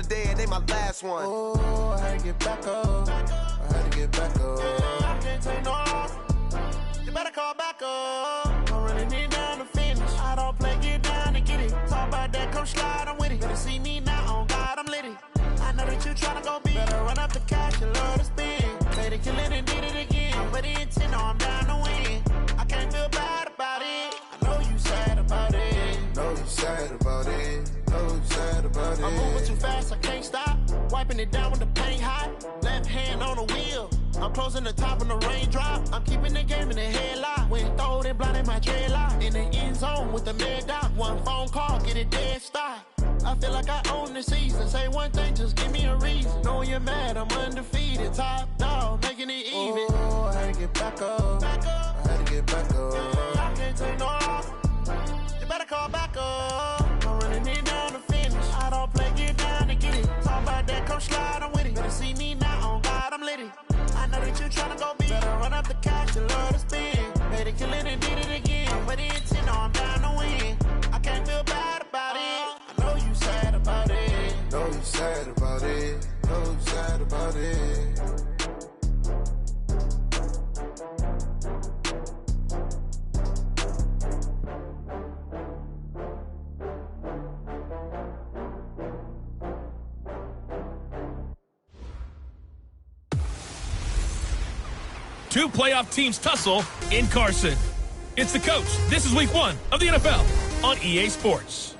today and they my last one. Oh, I had to get back up. I had to get back up. I can't take no off. You better call back up. I'm running it down to finish. I don't play, get down and get it. Talk about that, come slide, I'm with it. Better see me now, on God, I'm litty. I know that you tryna go big. Better run up the cash and love to spend. Made it, kill it, and did it again. But the intent, no, I'm down to win. I can't feel bad about it. I know you sad about it. Know you sad about it. Know you sad about it. I'm moving too fast, I can't stop. Wiping it down with the paint hot. Left hand on the wheel. I'm closing the top when the raindrop. I'm keeping the game in the headlock. When throwed and blinded my dreadlock. In the end zone with the mad dot. One phone call, get it dead stop. I feel like I own the season. Say one thing, just give me a reason. Knowing you're mad, I'm undefeated. Top dog, making it even. Oh, I had to get back up. I had to get back up. I can't take no off. You better call back up. I'm running it down to finish. I don't play, get down to get it. Talk about that, come slide, I'm with it. Better see me now, on God, I'm litty. I know that you tryna go big. Better run up the cash and love to spend. Made it, kill it, and did it again. But the intent, no, I'm down to win. I can't feel bad about it. I know you sad about it. Know you sad about it. Know you sad about it. Two playoff teams tussle in Carson. It's the coach. This is week 1 of the NFL on EA Sports.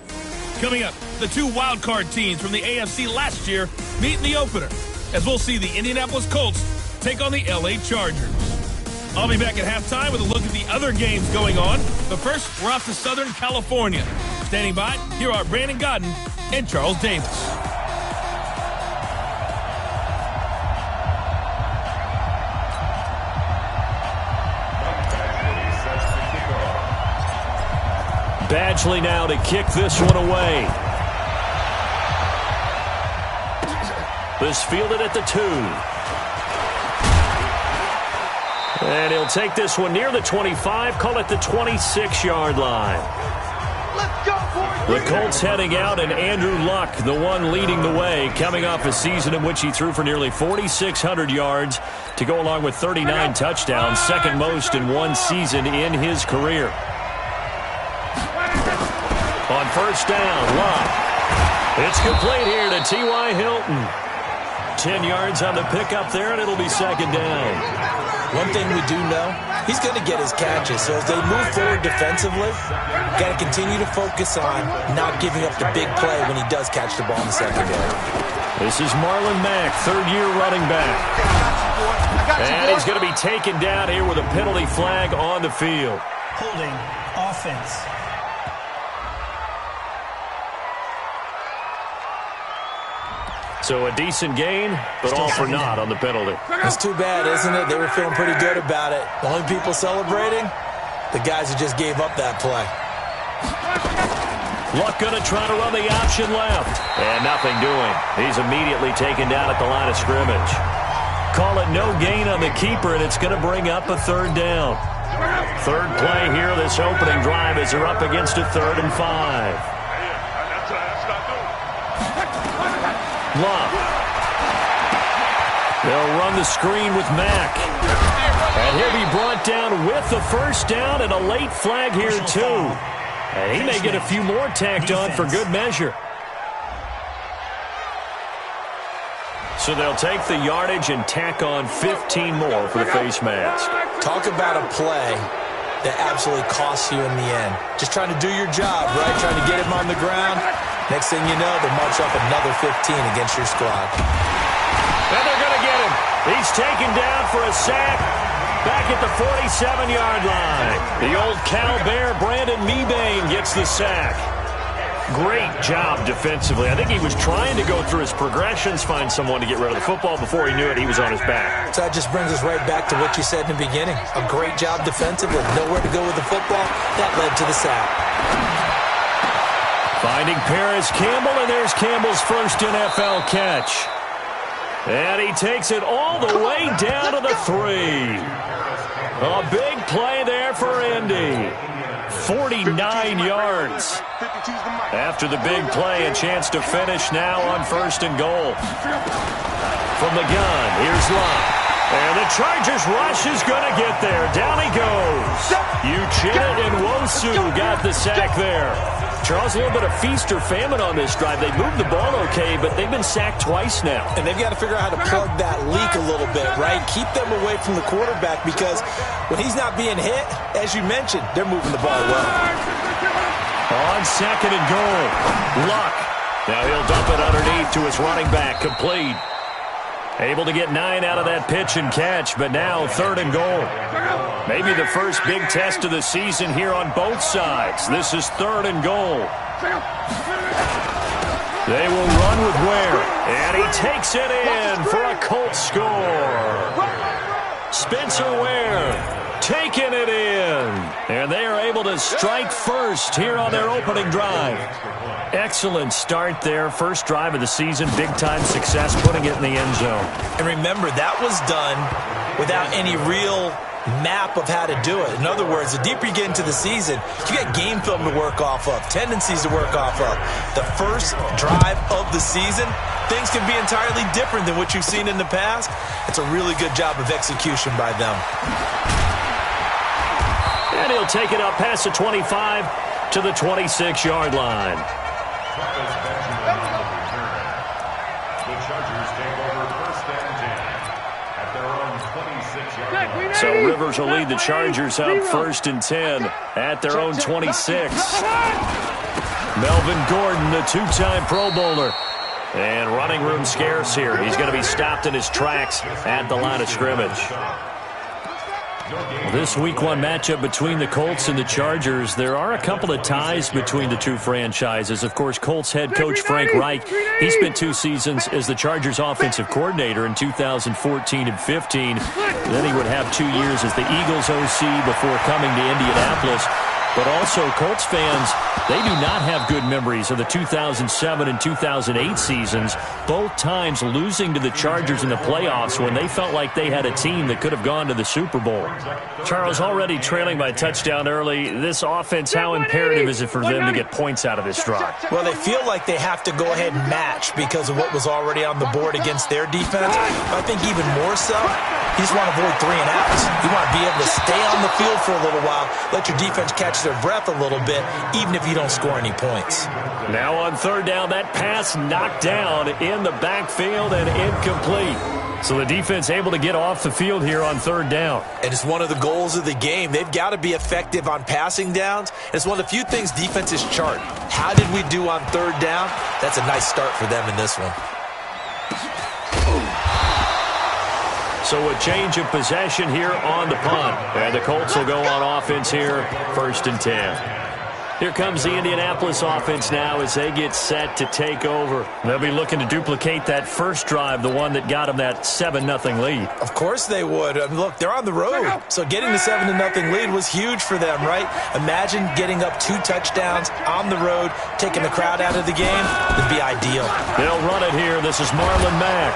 Coming up, the two wildcard teams from the AFC last year meet in the opener, as we'll see the Indianapolis Colts take on the LA Chargers. I'll be back at halftime with a look at the other games going on, but first, we're off to Southern California. Standing by, here are Brandon Godden and Charles Davis. Badgley now to kick this one away. This fielded at the 2. And he'll take this one near the 25, call it the 26-yard line. Let's go, boys! The Colts heading out, and Andrew Luck, the one leading the way, coming off a season in which he threw for nearly 4,600 yards to go along with 39 touchdowns, second most in one season in his career. On first down, Luck. It's complete here to T.Y. Hilton. 10 yards on the pickup there, and it'll be second down. One thing we do know, he's going to get his catches. So as they move forward defensively, got to continue to focus on not giving up the big play when he does catch the ball in the secondary. This is Marlon Mack, third-year running back. And he's going to be taken down here with a penalty flag on the field. Holding offense. So a decent gain, but all for naught on the penalty. It's too bad, isn't it? They were feeling pretty good about it. The only people celebrating, the guys who just gave up that play. Luck going to try to run the option left. And nothing doing. He's immediately taken down at the line of scrimmage. Call it no gain on the keeper, and it's going to bring up a third down. Third play here this opening drive as they're up against a 3rd and 5. Luck. They'll run the screen with Mack. And he'll be brought down with the first down and a late flag here, too. And he may get a few more tacked on for good measure. So they'll take the yardage and tack on 15 more for the face mask. Talk about a play that absolutely costs you in the end. Just trying to do your job, right? Trying to get him on the ground. Next thing you know, they march up another 15 against your squad. And they're going to get him. He's taken down for a sack back at the 47-yard line. The old Cal Bear, Brandon Mebane, gets the sack. Great job defensively. I think he was trying to go through his progressions, find someone to get rid of the football. Before he knew it, he was on his back. So that just brings us right back to what you said in the beginning. A great job defensively. Nowhere to go with the football. That led to the sack. Finding Paris Campbell, and there's Campbell's first NFL catch. And he takes it all the way down to the 3. A big play there for Indy. 49 yards. After the big play, a chance to finish now on 1st and goal. From the gun, here's Locke. And the Chargers rush is going to get there. Down he goes. Uchenna and Wosu got the sack there. Charles, a little bit of feast or famine on this drive. They moved the ball okay, but they've been sacked twice now. And they've got to figure out how to plug that leak a little bit, right? Keep them away from the quarterback because when he's not being hit, as you mentioned, they're moving the ball well. On 2nd and goal, Luck. Now he'll dump it underneath to his running back, complete. Able to get 9 out of that pitch and catch, but now 3rd and goal. Maybe the first big test of the season here on both sides. This is 3rd and goal. They will run with Ware, and he takes it in for a Colts score. Spencer Ware taking it in, and they are able to strike first here on their opening drive. Excellent start there. First drive of the season. Big-time success, putting it in the end zone. And remember, that was done without any real map of how to do it. In other words, the deeper you get into the season, you get game film to work off of, tendencies to work off of. The first drive of the season, things can be entirely different than what you've seen in the past. It's a really good job of execution by them. And he'll take it up past the 25 to the 26-yard line. So Rivers will lead the Chargers up 1st and 10 at their own 26. Melvin Gordon, the 2-time Pro Bowler. And running room scarce here. He's going to be stopped in his tracks at the line of scrimmage. This Week 1 matchup between the Colts and the Chargers, there are a couple of ties between the two franchises. Of course, Colts head coach Frank Reich, he spent 2 seasons as the Chargers offensive coordinator in 2014 and 15. Then he would have 2 years as the Eagles OC before coming to Indianapolis. But also, Colts fans, they do not have good memories of the 2007 and 2008 seasons, both times losing to the Chargers in the playoffs when they felt like they had a team that could have gone to the Super Bowl. Charles, already trailing by touchdown early, this offense, how imperative is it for them to get points out of this drive? Well, they feel like they have to go ahead and match because of what was already on the board against their defense. But I think even more so, you just want to avoid 3 and outs. You want to be able to stay on the field for a little while, let your defense catch their breath a little bit, even if you don't score any points. Now on 3rd down, that pass knocked down in the backfield and incomplete. So the defense able to get off the field here on 3rd down. And it's one of the goals of the game. They've got to be effective on passing downs. It's one of the few things defenses chart. How did we do on 3rd down? That's a nice start for them in this one. So a change of possession here on the punt. And the Colts will go on offense here, 1st and 10. Here comes the Indianapolis offense now as they get set to take over. They'll be looking to duplicate that first drive, the one that got them that 7-0 lead. Of course they would. I mean, look, they're on the road. So getting the 7-0 lead was huge for them, right? Imagine getting up 2 touchdowns on the road, taking the crowd out of the game. It'd be ideal. They'll run it here. This is Marlon Mack.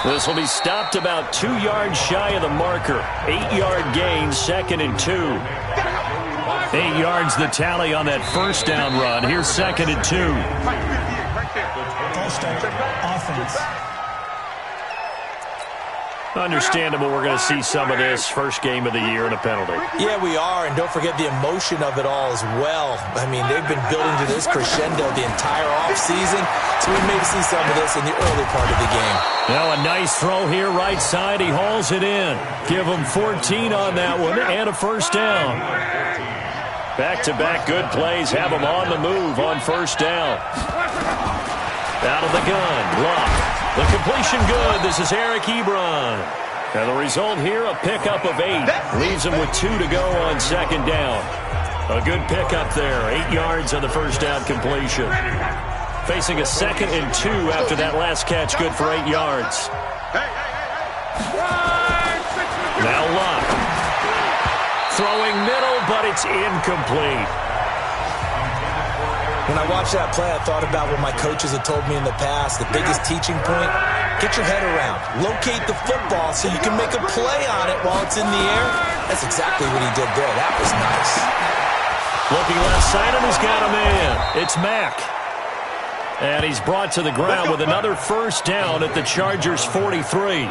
This will be stopped about 2 yards shy of the marker. 8-yard gain, 2nd and 2. 8 yards the tally on that first down run. Here's 2nd and 2. False start, offense. Understandable we're going to see some of this first game of the year and a penalty. Yeah, we are, and don't forget the emotion of it all as well. I mean, they've been building to this crescendo the entire offseason, so we may see some of this in the early part of the game. Now a nice throw here, right side. He hauls it in. Give him 14 on that one and a first down. Back-to-back good plays have him on the move on first down. Out of the gun, Luck. The completion good. This is Eric Ebron. And the result here, a pickup of 8. Leaves him with 2 to go on 2nd down. A good pickup there. 8 yards on the first down completion. Facing a 2nd and 2 after that last catch, good for 8 yards. Now Luck. Throwing middle, but it's incomplete. When I watched that play, I thought about what my coaches had told me in the past. The biggest teaching point, get your head around. Locate the football so you can make a play on it while it's in the air. That's exactly what he did there. That was nice. Looking left side, and he's got a man. It's Mack. And he's brought to the ground with another first down at the Chargers' 43.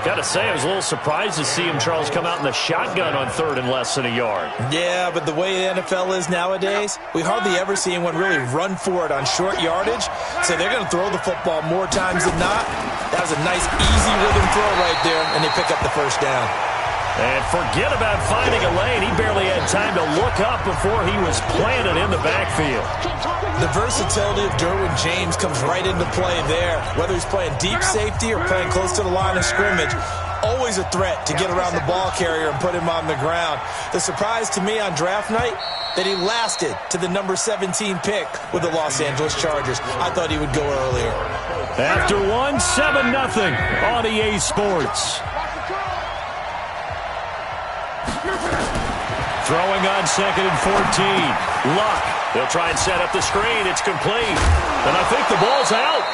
Got to say, I was a little surprised to see him, Charles, come out in the shotgun on third and less than a yard. Yeah, but the way the NFL is nowadays, we hardly ever see anyone really run for it on short yardage. So they're going to throw the football more times than not. That was a nice, easy rhythm throw right there, and they pick up the first down. And forget about finding a lane. He barely had time to look up before he was planted in the backfield. The versatility of Derwin James comes right into play there. Whether he's playing deep safety or playing close to the line of scrimmage, always a threat to get around the ball carrier and put him on the ground. The surprise to me on draft night, that he lasted to the number 17 pick with the Los Angeles Chargers. I thought he would go earlier. After 7-0 on EA Sports. Throwing on 2nd and 14. Luck. They'll try and set up the screen. It's complete. And I think the ball's out.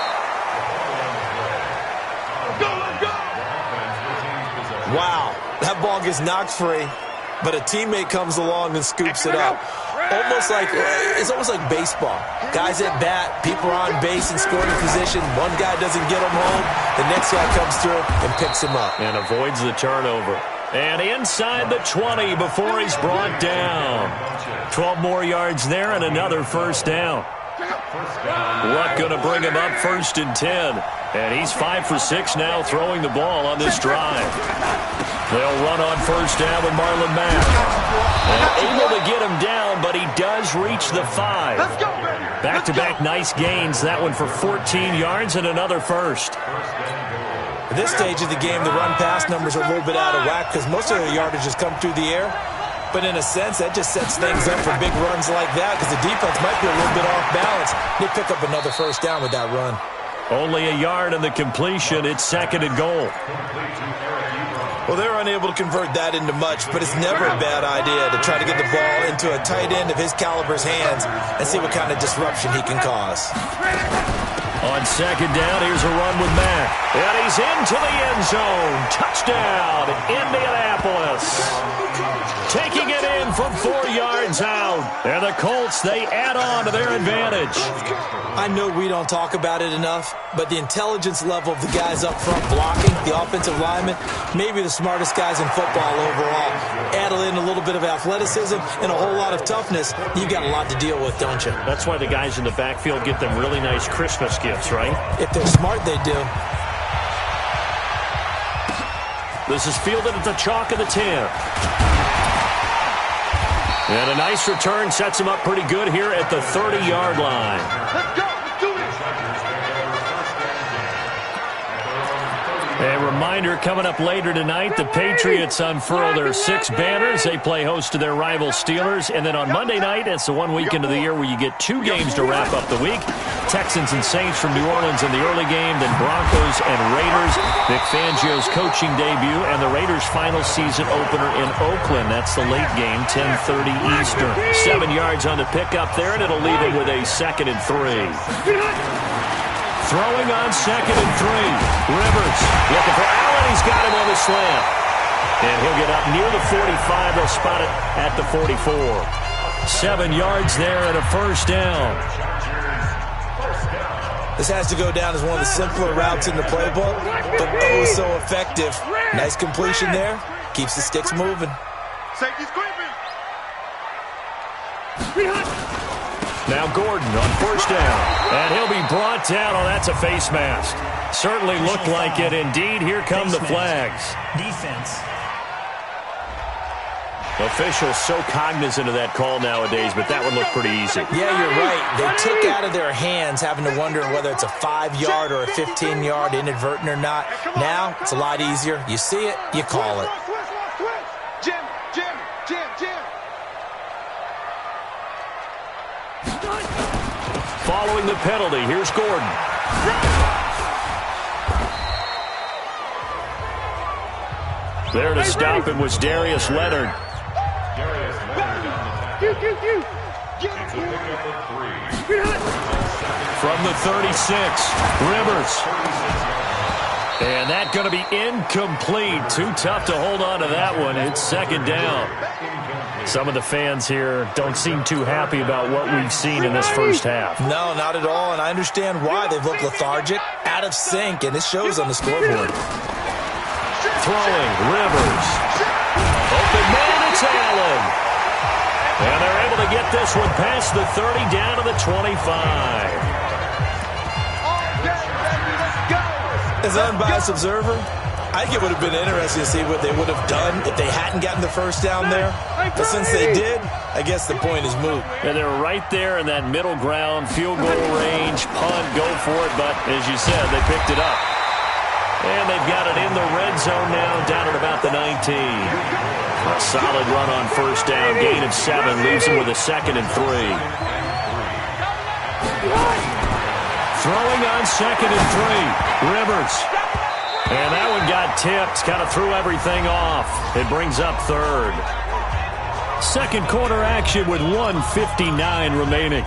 Wow. That ball gets knocked free, but a teammate comes along and scoops it up. It's almost like baseball. Guys at bat, people are on base in scoring position. One guy doesn't get him home. The next guy comes through and picks him up. And avoids the turnover. And inside the 20 before he's brought down. 12 more yards there and another first down. Luck going to bring him up 1st and 10. And he's 5 for 6 now throwing the ball on this drive. They'll run on first down with Marlon Mack. And able to get him down, but he does reach the 5. Back-to-back nice gains. That one for 14 yards and another first. At this stage of the game, the run-pass numbers are a little bit out of whack because most of the yardage has come through the air. But in a sense, that just sets things up for big runs like that because the defense might be a little bit off balance. They pick up another first down with that run. Only a yard in the completion. It's 2nd and goal. Well, they're unable to convert that into much, but it's never a bad idea to try to get the ball into a tight end of his caliber's hands and see what kind of disruption he can cause. On 2nd down, here's a run with Mack. And he's into the end zone. Touchdown, Indianapolis. Taking it in from 4 yards out. And the Colts, they add on to their advantage. I know we don't talk about it enough, but the intelligence level of the guys up front blocking, the offensive linemen, maybe the smartest guys in football overall. Add in a little bit of athleticism and a whole lot of toughness, you got a lot to deal with, don't you? That's why the guys in the backfield get them really nice Christmas gifts, right? If they're smart, they do. This is fielded at the chalk of the 10. And a nice return sets him up pretty good here at the 30-yard line. Let's go. Let's do this. A reminder coming up later tonight, the Patriots unfurl their 6 banners. They play host to their rival Steelers. And then on Monday night, it's the one weekend of the year where you get 2 games to wrap up the week. Texans and Saints from New Orleans in the early game, then Broncos and Raiders. Vic Fangio's coaching debut and the Raiders' final season opener in Oakland. That's the late game, 10:30 Eastern. 7 yards on the pickup there, and it'll leave him with a 2nd and 3. Throwing on 2nd and 3. Rivers looking for Allen. He's got him on the slant. And he'll get up near the 45. They'll spot it at the 44. 7 yards there and a first down. This has to go down as one of the simpler routes in the playbook, but oh so effective. Nice completion there. Keeps the sticks moving. Safety's creeping. Now Gordon on first down. And he'll be brought down. Oh, that's a face mask. Certainly looked like it. Indeed, here come the flags. Defense. Officials so cognizant of that call nowadays, but that would look pretty easy. Yeah, you're right. They took out of their hands having to wonder whether it's a 5-yard or a 15-yard inadvertent or not. Now, it's a lot easier. You see it, you call it. Jim. Following the penalty, here's Gordon. There to stop him was Darius Leonard. From the 36, Rivers. And that going to be incomplete. Too tough to hold on to that one. It's 2nd down. Some of the fans here don't seem too happy about what we've seen in this first half. No, not at all, and I understand why. They've looked lethargic, out of sync, and it shows on the scoreboard. Throwing, Rivers. Open man, it's Allen. And they're able to get this one past the 30 down to the 25. As an unbiased observer, I think it would have been interesting to see what they would have done if they hadn't gotten the first down there. But since they did, I guess the point is moot. And they're right there in that middle ground, field goal range, punt, go for it. But as you said, they picked it up. And they've got it in the red zone now, down at about the 19. A solid run on first down, gain of 7, leaves them with a 2nd and 3. Throwing on 2nd and 3, Rivers. And that one got tipped, kind of threw everything off. It brings up 3rd. Second quarter action with 1:59 remaining.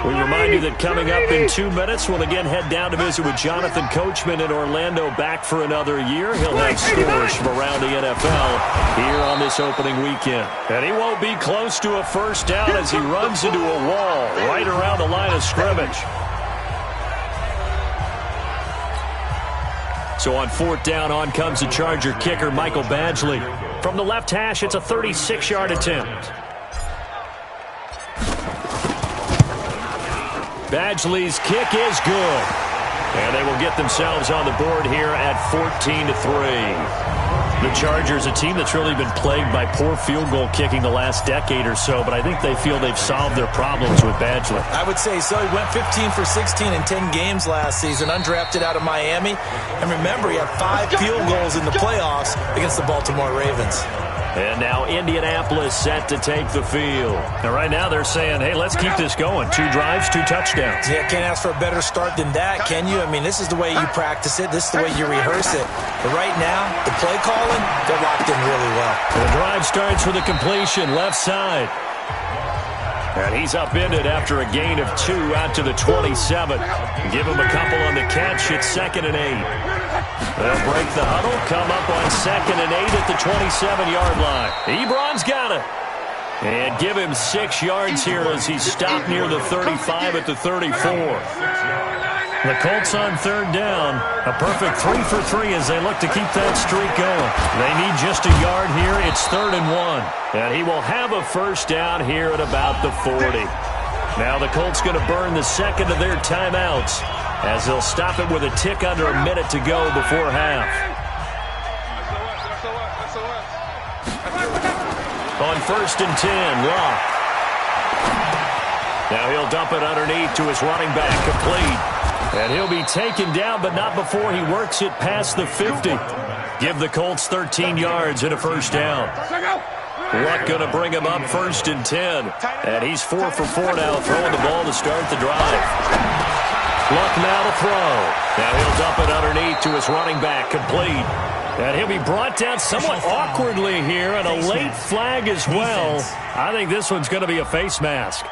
We remind you that coming up in 2 minutes, we'll again head down to visit with Jonathan Coachman in Orlando, back for another year. He'll have scores from around the NFL here on this opening weekend. And he won't be close to a first down as he runs into a wall right around the line of scrimmage. So on 4th down, on comes the Charger kicker, Michael Badgley. From the left hash, it's a 36-yard attempt. Badgley's kick is good. And they will get themselves on the board here at 14-3. The Chargers, a team that's really been plagued by poor field goal kicking the last decade or so, but I think they feel they've solved their problems with Badgley. I would say so. He went 15 for 16 in 10 games last season, undrafted out of Miami. And remember, he had 5 field goals in the playoffs against the Baltimore Ravens. And now Indianapolis set to take the field. And right now they're saying, hey, let's keep this going. 2 drives, 2 touchdowns. Yeah, can't ask for a better start than that, can you? I mean, this is the way you practice it. This is the way you rehearse it. But right now, the play calling, they're locked in really well. The drive starts with a completion, left side. And he's upended after a gain of 2 out to the 27. Give him a couple on the catch. It's 2nd and 8. They'll break the huddle, come up on 2nd and 8 at the 27-yard line. Ebron's got it. And give him 6 yards here as he's stopped near the 35 at the 34. The Colts on 3rd down. A perfect 3 for 3 as they look to keep that streak going. They need just a yard here. It's 3rd and 1. And he will have a first down here at about the 40. Now the Colts going to burn the 2nd of their timeouts as they'll stop it with a tick under a minute to go before half. On 1st and 10, Locke. Now he'll dump it underneath to his running back, complete. And he'll be taken down, but not before he works it past the 50. Give the Colts 13 yards and a first down. Luck going to bring him up 1st and 10. And he's 4 for 4 now, throwing the ball to start the drive. Luck now to throw. Now he'll dump it underneath to his running back, complete. And he'll be brought down somewhat awkwardly here, and a late flag as well. I think this one's going to be a face mask.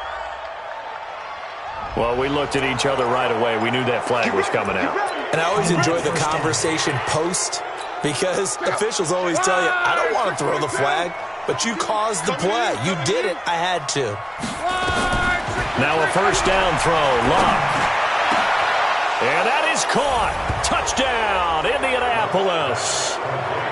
Well, we looked at each other right away. We knew that flag was coming out. And I always enjoy the conversation post, because officials always tell you, I don't want to throw the flag, but you caused the play. You did it. I had to. Now a first down throw. Luck. And that is caught. Touchdown, Indianapolis.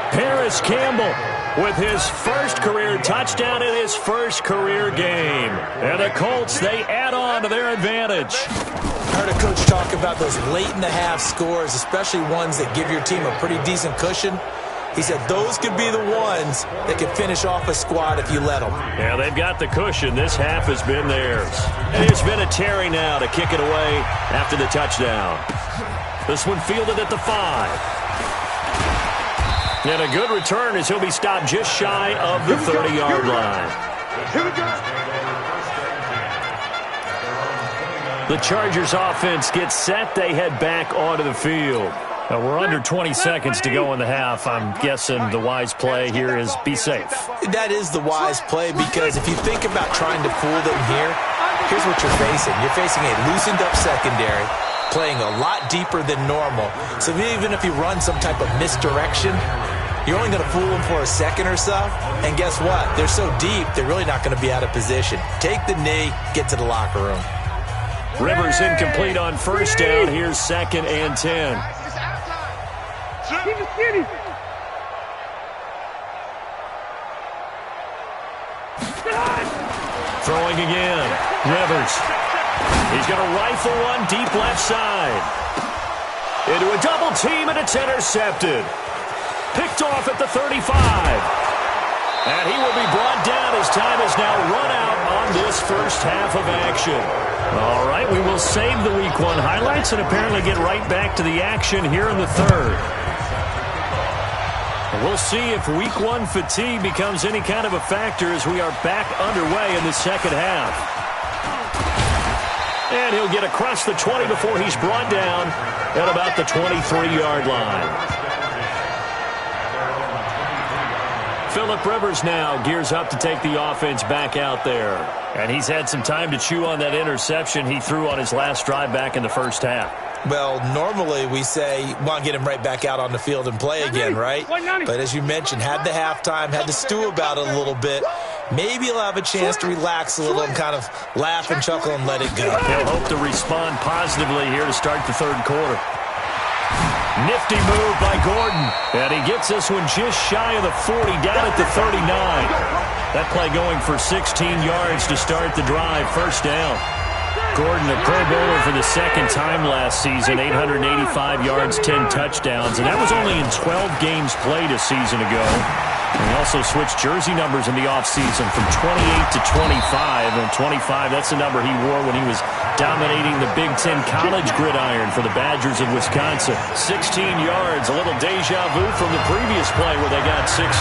Paris Campbell with his first career touchdown in his first career game. And the Colts, they add on to their advantage. I heard a coach talk about those late-in-the-half scores, especially ones that give your team a pretty decent cushion. He said those could be the ones that could finish off a squad if you let them. Yeah, they've got the cushion. This half has been theirs. And it's been a Terry now to kick it away after the touchdown. This one fielded at the 5. And a good return as he'll be stopped just shy of the 30-yard line. Here we go. The Chargers offense gets set. They head back onto the field. Now we're under 20 seconds to go in the half. I'm guessing the wise play here is be safe. That is the wise play, because if you think about trying to fool them here, here's what you're facing. You're facing a loosened-up secondary, playing a lot deeper than normal. So even if you run some type of misdirection, you're only going to fool them for a second or so. And guess what? They're so deep, they're really not going to be out of position. Take the knee, get to the locker room. Rivers incomplete on first down. Here's 2nd and 10. Throwing again. Rivers. He's going to rifle one deep left side. Into a double team, and it's intercepted. Picked off at the 35. And he will be brought down as time has now run out on this first half of action. All right, we will save the Week 1 highlights and apparently get right back to the action here in the third. We'll see if Week 1 fatigue becomes any kind of a factor as we are back underway in the second half. And he'll get across the 20 before he's brought down at about the 23-yard line. Phillip Rivers now gears up to take the offense back out there. And he's had some time to chew on that interception he threw on his last drive back in the first half. Well, normally we say, want to get him right back out on the field and play again, right? But as you mentioned, had the halftime, had to stew about it a little bit. Maybe he'll have a chance to relax a little and kind of laugh and chuckle and let it go. He'll hope to respond positively here to start the third quarter. Nifty move by Gordon. And he gets this one just shy of the 40, down at the 39. That play going for 16 yards to start the drive, first down. Gordon, a Pro Bowler for the second time last season, 885 yards, 10 touchdowns, and that was only in 12 games played a season ago. And he also switched jersey numbers in the offseason from 28 to 25, and 25, that's the number he wore when he was dominating the Big Ten college gridiron for the Badgers of Wisconsin. 16 yards, a little deja vu from the previous play where they got 16.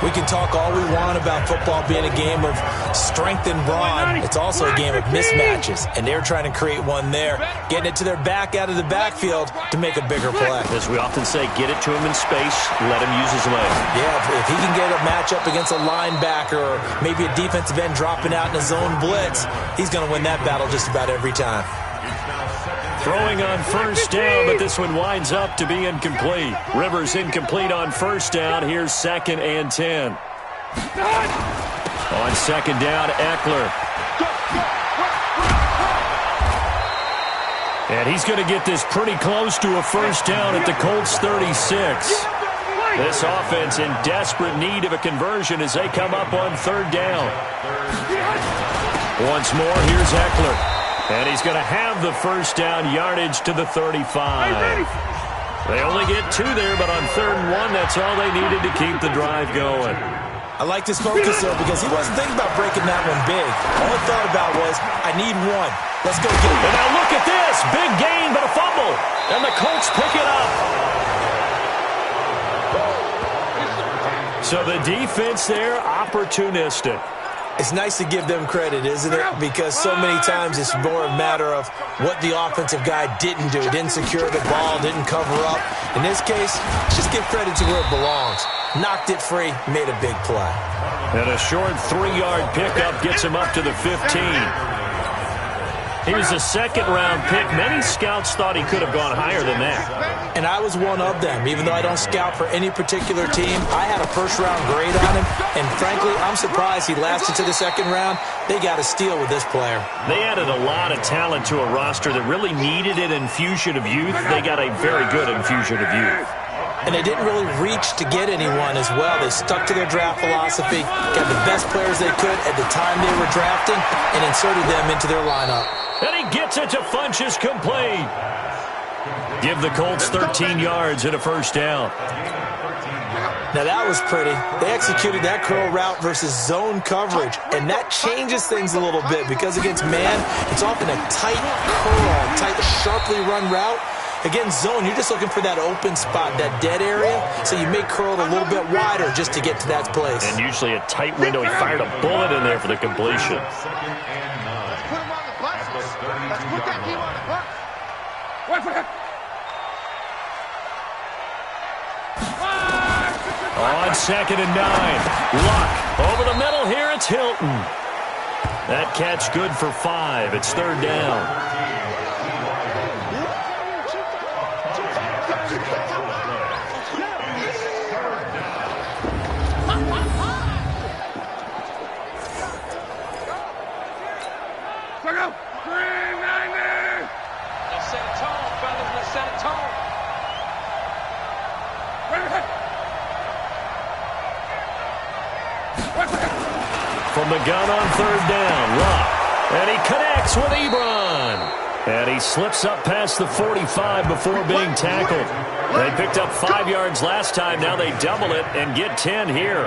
We can talk all we want about football being a game of strength and brawn. It's also a game of mismatches, and they're trying to create one there, getting it to their back out of the backfield to make a bigger play. As we often say, get it to him in space, let him use his leg. Yeah, if he can get a matchup against a linebacker or maybe a defensive end dropping out in a zone blitz, he's going to win that battle just about every time. Throwing on first down, but this one winds up to be incomplete. Rivers incomplete on first down. Here's 2nd and 10. On second down, Eckler. And he's going to get this pretty close to a first down at the Colts 36. This offense in desperate need of a conversion as they come up on third down. Once more, here's Eckler. And he's going to have the first down, yardage to the 35. They only get 2 there, but on 3rd and 1, that's all they needed to keep the drive going. I like this focus, though, because he wasn't thinking about breaking that one big. All he thought about was, I need one. Let's go get it. And now look at this. Big gain, but a fumble. And the Colts pick it up. So the defense there, opportunistic. It's nice to give them credit, isn't it? Because so many times it's more a matter of what the offensive guy didn't do. Didn't secure the ball, didn't cover up. In this case, just give credit to where it belongs. Knocked it free, made a big play. And a short 3-yard pickup gets him up to the 15. He was a second-round pick. Many scouts thought he could have gone higher than that. And I was one of them. Even though I don't scout for any particular team, I had a first-round grade on him. And frankly, I'm surprised he lasted to the second round. They got a steal with this player. They added a lot of talent to a roster that really needed an infusion of youth. They got a very good infusion of youth. And they didn't really reach to get anyone as well. They stuck to their draft philosophy, got the best players they could at the time they were drafting, and inserted them into their lineup. And he gets it to Funchess complete. Give the Colts 13 yards and a first down. Now that was pretty. They executed that curl route versus zone coverage, and that changes things a little bit because against man, it's often a tight curl, tight, sharply run route. Against zone, you're just looking for that open spot, that dead area, so you may curl it a little bit wider just to get to that place. And usually a tight window. He fired a bullet in there for the completion. On 2nd and 9, Luck over the middle here. It's Hilton. That catch good for 5. It's 3rd down. from the gun on third down. Luck. And he connects with Ebron. And he slips up past the 45 before being tackled. They picked up 5 yards last time. Now they double it and get 10 here.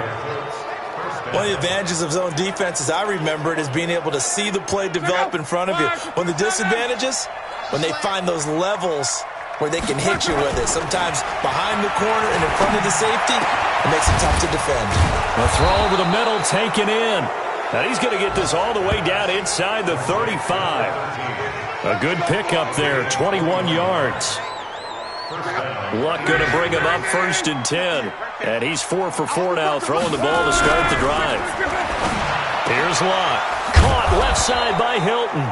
One of the advantages of zone defense, as I remember it, is being able to see the play develop in front of you. One of the disadvantages, when they find those levels where they can hit you with it. Sometimes behind the corner and in front of the safety, it makes it tough to defend. A throw over the middle taken in. And he's going to get this all the way down inside the 35. A good pickup there, 21 yards. Luck going to bring him up 1st and 10. And he's 4 for 4 now, throwing the ball to start the drive. Here's Luck. Caught left side by Hilton.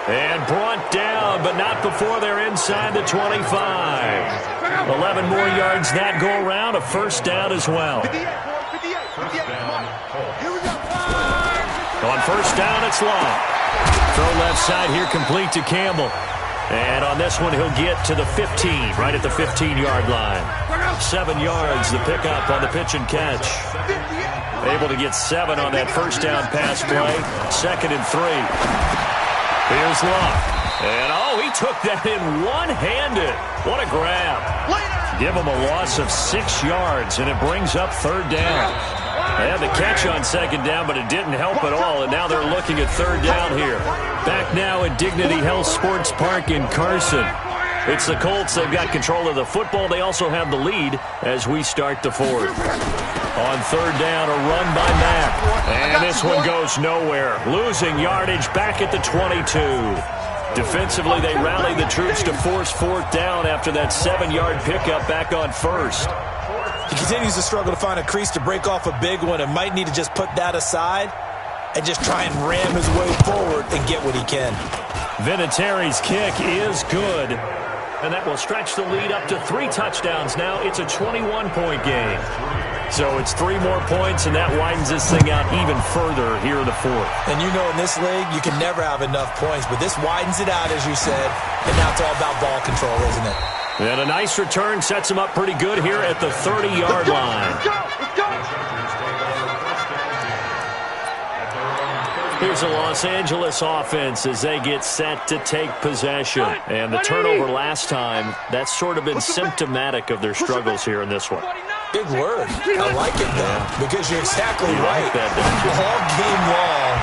And brought down, but not before they're inside the 25. 11 more yards that go around, a first down as well. On first down, it's Long. Throw left side here, complete to Campbell. And on this one, he'll get to the 15, right at the 15-yard line. 7 yards, the pickup on the pitch and catch. Able to get 7 on that first down pass play. 2nd and 3. Here's Luck. And, he took that in one-handed. What a grab. Give him a loss of 6 yards, and it brings up 3rd down. They had the catch on 2nd down, but it didn't help at all, and now they're looking at 3rd down here. Back now at Dignity Health Sports Park in Carson. It's the Colts. They've got control of the football. They also have the lead as we start the 4th. On 3rd down, a run by Mack. And this one goes nowhere. Losing yardage back at the 22. Defensively, they rallied the troops to force 4th down after that 7-yard pickup back on 1st. He continues to struggle to find a crease to break off a big one and might need to just put that aside and just try and ram his way forward and get what he can. Vinatieri's kick is good. And that will stretch the lead up to 3 touchdowns now. It's a 21-point game. So it's 3 more points, and that widens this thing out even further here in the 4th. And you know in this league, you can never have enough points, but this widens it out, as you said, and now it's all about ball control, isn't it? And a nice return sets him up pretty good here at the 30-yard line. Here's the Los Angeles offense as they get set to take possession. And the turnover last time, that's sort of been symptomatic of their struggles here in this one. Big word. I like it, though, because you're exactly right. Like that, don't you? All game long,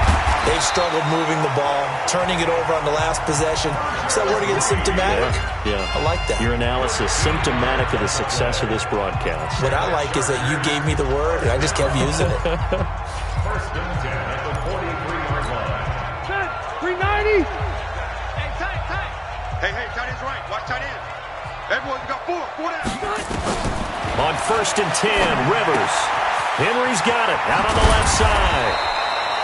they've struggled moving the ball, turning it over on the last possession. Is that word again, symptomatic? Yeah. I like that. Your analysis, symptomatic of the success of this broadcast. What I like is that you gave me the word, and I just kept using it. 390. Hey, tight end's right. Watch tight end. Everyone, you got 4 down. On 1st and 10, Rivers. Henry's got it out on the left side.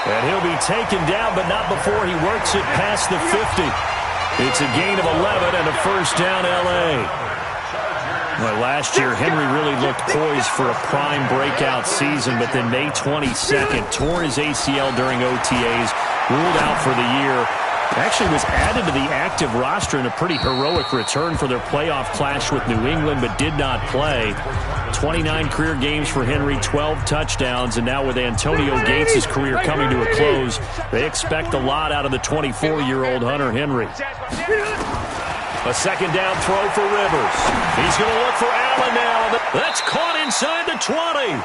And he'll be taken down, but not before he works it past the 50. It's a gain of 11 and a first down, L.A. Well, last year, Henry really looked poised for a prime breakout season, but then May 22nd, tore his ACL during OTAs, ruled out for the year. Actually was added to the active roster in a pretty heroic return for their playoff clash with New England, but did not play. 29 career games for Henry, 12 touchdowns, and now with Antonio Gates' career coming to a close, they expect a lot out of the 24-year-old Hunter Henry. A second down throw for Rivers. He's going to look for Allen now. That's caught inside the 20.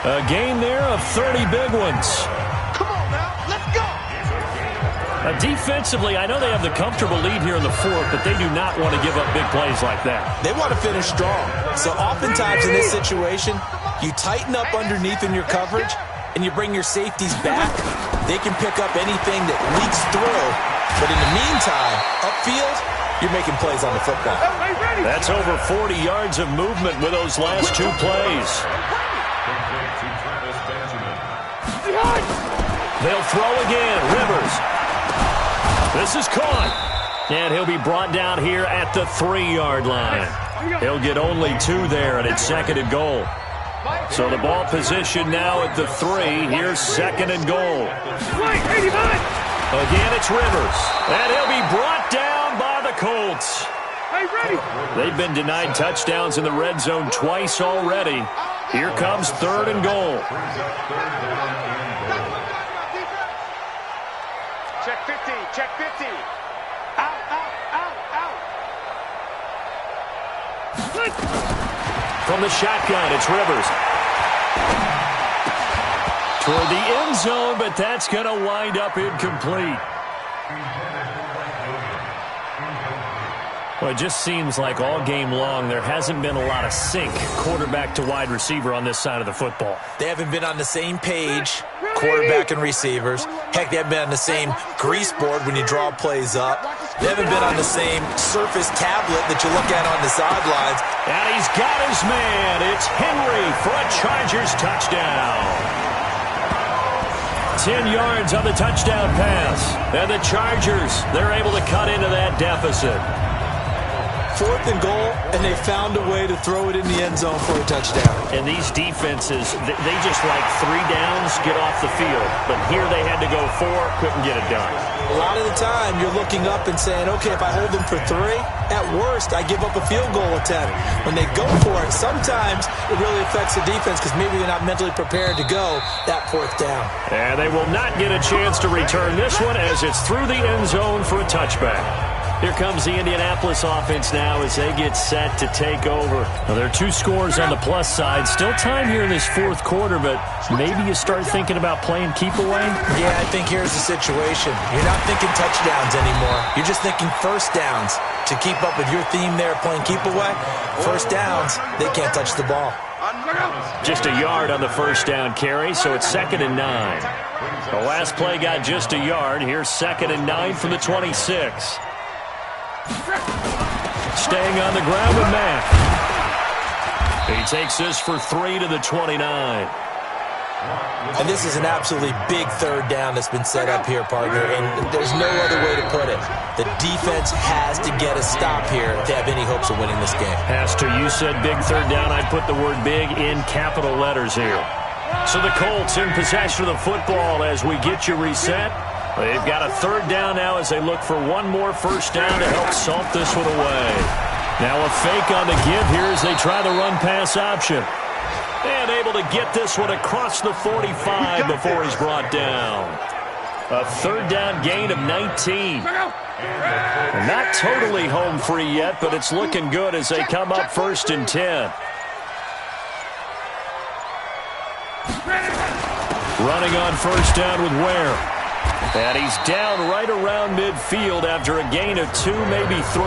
A gain there of 30 big ones. Come on now, let's go. Defensively, I know they have the comfortable lead here in the 4th, but they do not want to give up big plays like that. They want to finish strong. So oftentimes in this situation, you tighten up underneath in your coverage, and you bring your safeties back. They can pick up anything that leaks through. But in the meantime, upfield, you're making plays on the football. That's over 40 yards of movement with those last 2 plays. They'll throw again. Rivers. This is caught. And he'll be brought down here at the 3-yard line. He'll get only 2 there, and it's 2nd and goal. So the ball position now at the 3. Here's 2nd and goal. Again, it's Rivers. And he'll be brought down by the Colts. They've been denied touchdowns in the red zone twice already. Here comes 3rd and goal. 15, check 15. Out, out, out, out. From the shotgun, it's Rivers. Toward the end zone, but that's going to wind up incomplete. Well, it just seems like all game long there hasn't been a lot of sync quarterback to wide receiver on this side of the football. They haven't been on the same page, quarterback and receivers. Heck, they haven't been on the same grease board when you draw plays up. They haven't been on the same Surface tablet that you look at on the sidelines. And he's got his man. It's Henry for a Chargers touchdown. 10 yards on the touchdown pass. And the Chargers, they're able to cut into that deficit. 4th and goal, and they found a way to throw it in the end zone for a touchdown. And these defenses, they just like 3 downs, get off the field. But here they had to go 4, couldn't get it done. A lot of the time, you're looking up and saying, okay, if I hold them for 3, at worst, I give up a field goal attempt. When they go for it, sometimes it really affects the defense because maybe they're not mentally prepared to go that 4th down. And they will not get a chance to return this one as it's through the end zone for a touchback. Here comes the Indianapolis offense now as they get set to take over. Now, there are 2 scores on the plus side. Still time here in this 4th quarter, but maybe you start thinking about playing keep away? Yeah, I think here's the situation. You're not thinking touchdowns anymore. You're just thinking first downs. To keep up with your theme there playing keep away, first downs, they can't touch the ball. Just a yard on the first down carry, so it's 2nd and 9. The last play got just a yard. Here's 2nd and 9 from the 26. Staying on the ground with Mack. He takes this for 3 to the 29. And this is an absolutely big 3rd down that's been set up here, partner, and there's no other way to put it. The defense has to get a stop here if they have any hopes of winning this game. Has to. You said big 3rd down. I'd put the word big in capital letters here. So the Colts in possession of the football as we get you reset. They've got a 3rd down now as they look for one more first down to help salt this one away. Now a fake on the give here as they try the run-pass option. And able to get this one across the 45 before he's brought down. A 3rd down gain of 19. Not totally home free yet, but it's looking good as they come up 1st and 10. Running on first down with Ware. And he's down right around midfield after a gain of 2, maybe 3.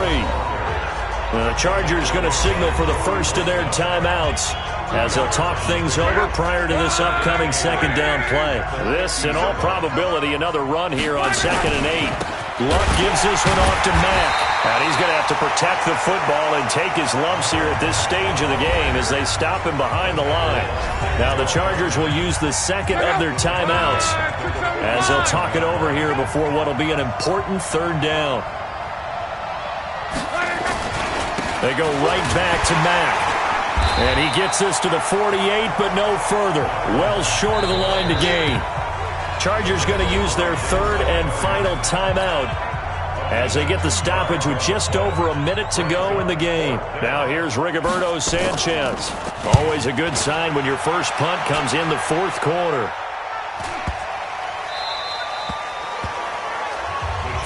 The Chargers going to signal for the first of their timeouts as they'll talk things over prior to this upcoming 2nd down play. This, in all probability, another run here on 2nd and 8. Luck gives this one off to Mack. And he's going to have to protect the football and take his lumps here at this stage of the game as they stop him behind the line. Now the Chargers will use the 2nd of their timeouts as they'll talk it over here before what will be an important 3rd down. They go right back to Mack. And he gets this to the 48, but no further. Well short of the line to gain. Chargers going to use their 3rd and final timeout as they get the stoppage with just over a minute to go in the game. Now here's Rigoberto Sanchez. Always a good sign when your first punt comes in the 4th quarter.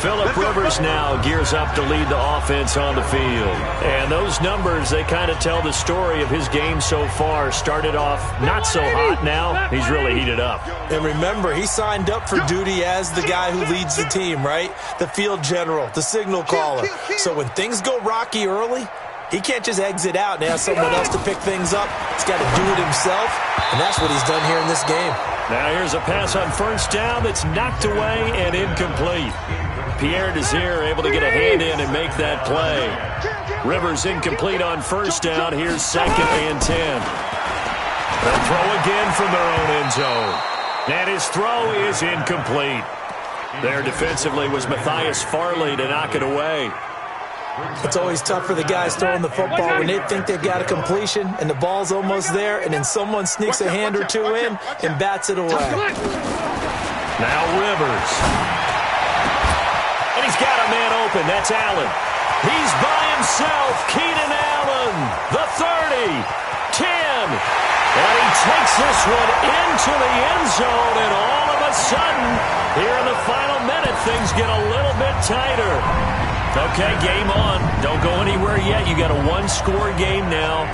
Phillip Rivers now gears up to lead the offense on the field. And those numbers, they kind of tell the story of his game so far. Started off not so hot. Now he's really heated up. And remember, he signed up for duty as the guy who leads the team, right? The field general, the signal caller. So when things go rocky early, he can't just exit out and ask someone else to pick things up. He's got to do it himself, and that's what he's done here in this game. Now here's a pass on first down that's knocked away and incomplete. Pierre Desir able to get a hand in and make that play. Rivers incomplete on first down. Here's 2nd and 10. They'll throw again from their own end zone. And his throw is incomplete. There defensively was Matthias Farley to knock it away. It's always tough for the guys throwing the football when they think they've got a completion and the ball's almost there, and then someone sneaks a hand or 2 in and bats it away. Now Rivers. And he's got a man open. That's Allen. He's by himself. Keenan Allen. The 30. 10. And he takes this one into the end zone, and all of a sudden, here in the final minute, things get a little bit tighter. Okay, game on. Don't go anywhere yet. You got a one-score game now.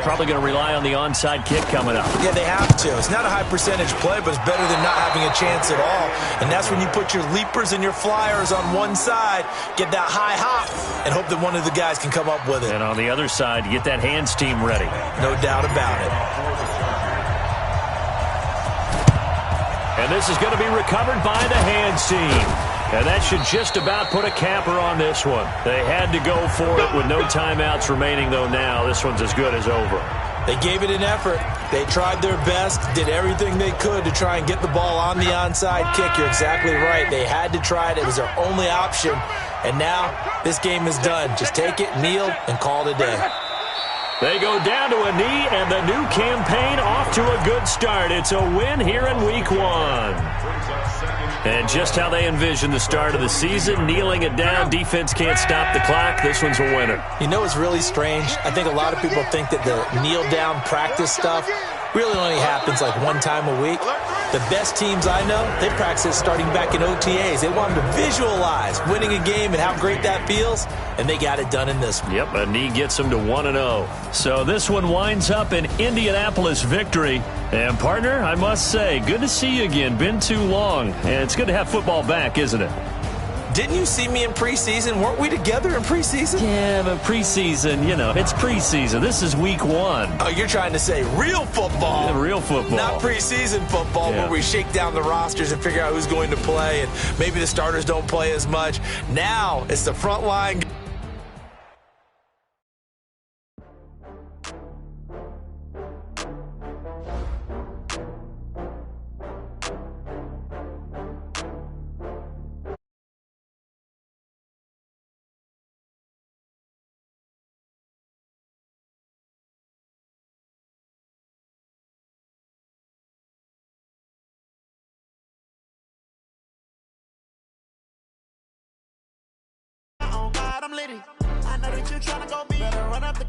Probably going to rely on the onside kick coming up. Yeah, they have to. It's not a high-percentage play, but it's better than not having a chance at all. And that's when you put your leapers and your flyers on one side, get that high hop, and hope that one of the guys can come up with it. And on the other side, get that hands team ready. No doubt about it. And this is going to be recovered by the hands team. And that should just about put a capper on this one. They had to go for it with no timeouts remaining, though now this one's as good as over. They gave it an effort. They tried their best, did everything they could to try and get the ball on the onside kick. You're exactly right. They had to try it. It was their only option. And now this game is done. Just take it, kneel, and call it a day. They go down to a knee, and the new campaign off to a good start. It's a win here in Week 1. And just how they envision the start of the season, kneeling it down, defense can't stop the clock. This one's a winner. You know, it's really strange. I think a lot of people think that the kneel-down practice stuff really only happens like one time a week. The best teams I know, they practice starting back in OTAs. They want them to visualize winning a game and how great that feels, and they got it done in this one. Yep, a knee gets them to 1-0. So this one winds up an Indianapolis victory. And, partner, I must say, good to see you again. Been too long. And it's good to have football back, isn't it? Didn't you see me in preseason? Weren't we together in preseason? Yeah, but preseason, you know, it's preseason. This is Week 1. Oh, you're trying to say real football. Yeah, real football. Not preseason football where we shake down the rosters and figure out who's going to play, and maybe the starters don't play as much. Now it's the front line. I'm litty. I know that you're trying to go better run up the